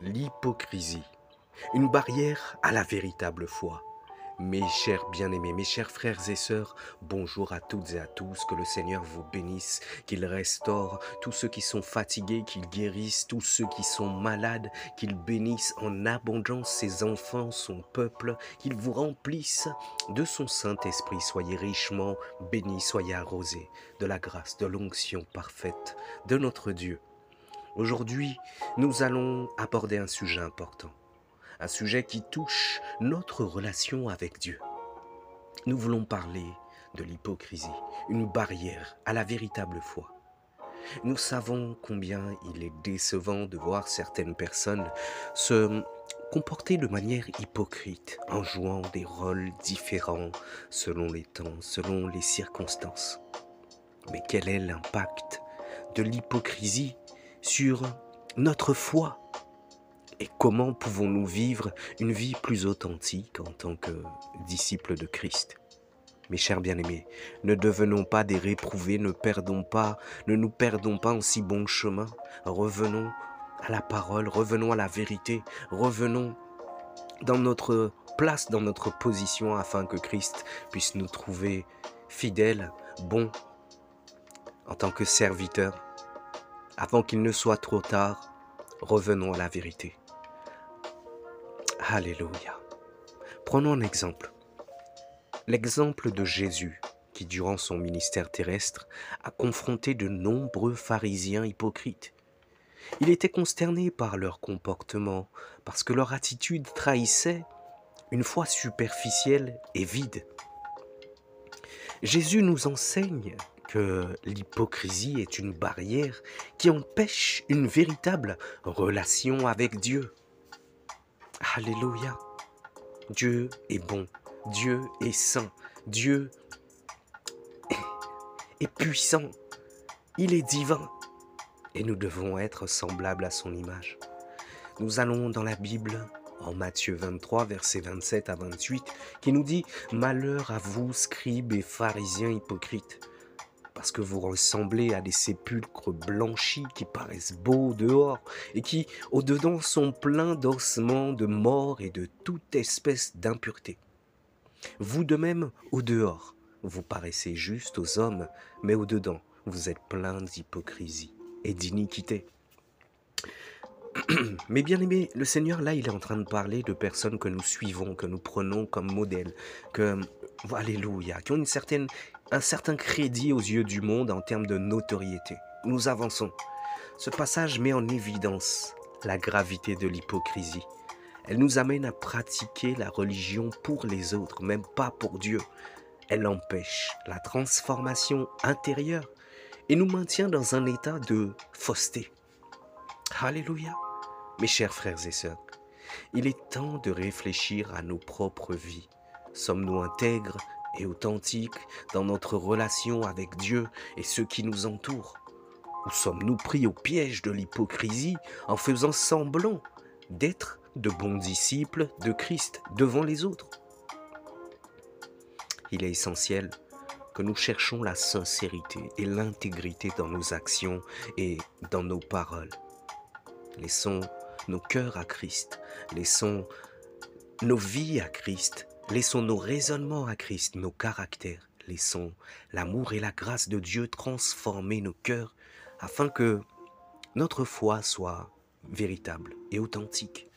L'hypocrisie, une barrière à la véritable foi. Mes chers bien-aimés, mes chers frères et sœurs, bonjour à toutes et à tous, que le Seigneur vous bénisse, qu'il restaure tous ceux qui sont fatigués, qu'il guérisse tous ceux qui sont malades, qu'il bénisse en abondance ses enfants, son peuple, qu'il vous remplisse de son Saint-Esprit. Soyez richement bénis, soyez arrosés de la grâce, de l'onction parfaite de notre Dieu. Aujourd'hui, nous allons aborder un sujet important, un sujet qui touche notre relation avec Dieu. Nous voulons parler de l'hypocrisie, une barrière à la véritable foi. Nous savons combien il est décevant de voir certaines personnes se comporter de manière hypocrite en jouant des rôles différents selon les temps, selon les circonstances. Mais quel est l'impact de l'hypocrisie sur notre foi? Et comment pouvons-nous vivre une vie plus authentique en tant que disciples de Christ? Mes chers bien-aimés, ne devenons pas des réprouvés, ne nous perdons pas en si bon chemin. Revenons à la parole, revenons à la vérité, revenons dans notre place, dans notre position, afin que Christ puisse nous trouver fidèles, bons, en tant que serviteurs. Avant qu'il ne soit trop tard, revenons à la vérité. Alléluia. Prenons un exemple. L'exemple de Jésus, qui durant son ministère terrestre a confronté de nombreux pharisiens hypocrites. Il était consterné par leur comportement, parce que leur attitude trahissait une foi superficielle et vide. Jésus nous enseigne que l'hypocrisie est une barrière qui empêche une véritable relation avec Dieu. Alléluia. Dieu est bon, Dieu est saint, Dieu est puissant, il est divin et nous devons être semblables à son image. Nous allons dans la Bible, en Matthieu 23, versets 27 à 28, qui nous dit « Malheur à vous, scribes et pharisiens hypocrites, parce que vous ressemblez à des sépulcres blanchis qui paraissent beaux dehors et qui, au-dedans, sont pleins d'ossements, de morts et de toute espèce d'impureté. Vous de même, au dehors, vous paraissez justes aux hommes, mais au-dedans, vous êtes pleins d'hypocrisie et d'iniquité. » Mais bien aimé, le Seigneur, là, il est en train de parler de personnes que nous suivons, que nous prenons comme modèle, alléluia, qui ont un certain crédit aux yeux du monde en termes de notoriété. Nous avançons. Ce passage met en évidence la gravité de l'hypocrisie. Elle nous amène à pratiquer la religion pour les autres, même pas pour Dieu. Elle empêche la transformation intérieure et nous maintient dans un état de fausseté. Alléluia. Mes chers frères et sœurs, il est temps de réfléchir à nos propres vies. Sommes-nous intègres et authentiques dans notre relation avec Dieu et ceux qui nous entourent? Ou sommes-nous pris au piège de l'hypocrisie en faisant semblant d'être de bons disciples de Christ devant les autres? Il est essentiel que nous cherchions la sincérité et l'intégrité dans nos actions et dans nos paroles. Laissons nos cœurs à Christ, laissons nos vies à Christ, laissons nos raisonnements à Christ, nos caractères, laissons l'amour et la grâce de Dieu transformer nos cœurs afin que notre foi soit véritable et authentique.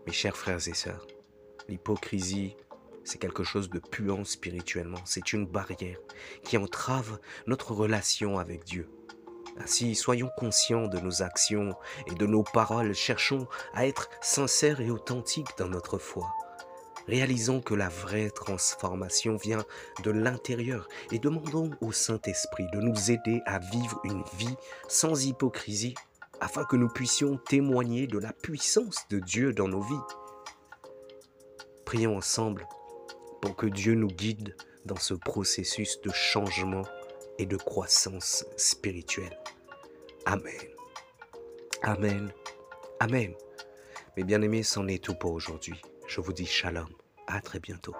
Mes chers frères et sœurs, l'hypocrisie, c'est quelque chose de puant spirituellement, c'est une barrière qui entrave notre relation avec Dieu. Ainsi, soyons conscients de nos actions et de nos paroles, cherchons à être sincères et authentiques dans notre foi. Réalisons que la vraie transformation vient de l'intérieur et demandons au Saint-Esprit de nous aider à vivre une vie sans hypocrisie afin que nous puissions témoigner de la puissance de Dieu dans nos vies. Prions ensemble pour que Dieu nous guide dans ce processus de changement et de croissance spirituelle. Amen. Amen. Amen. Mes bien-aimés, c'en est tout pour aujourd'hui. Je vous dis shalom. À très bientôt.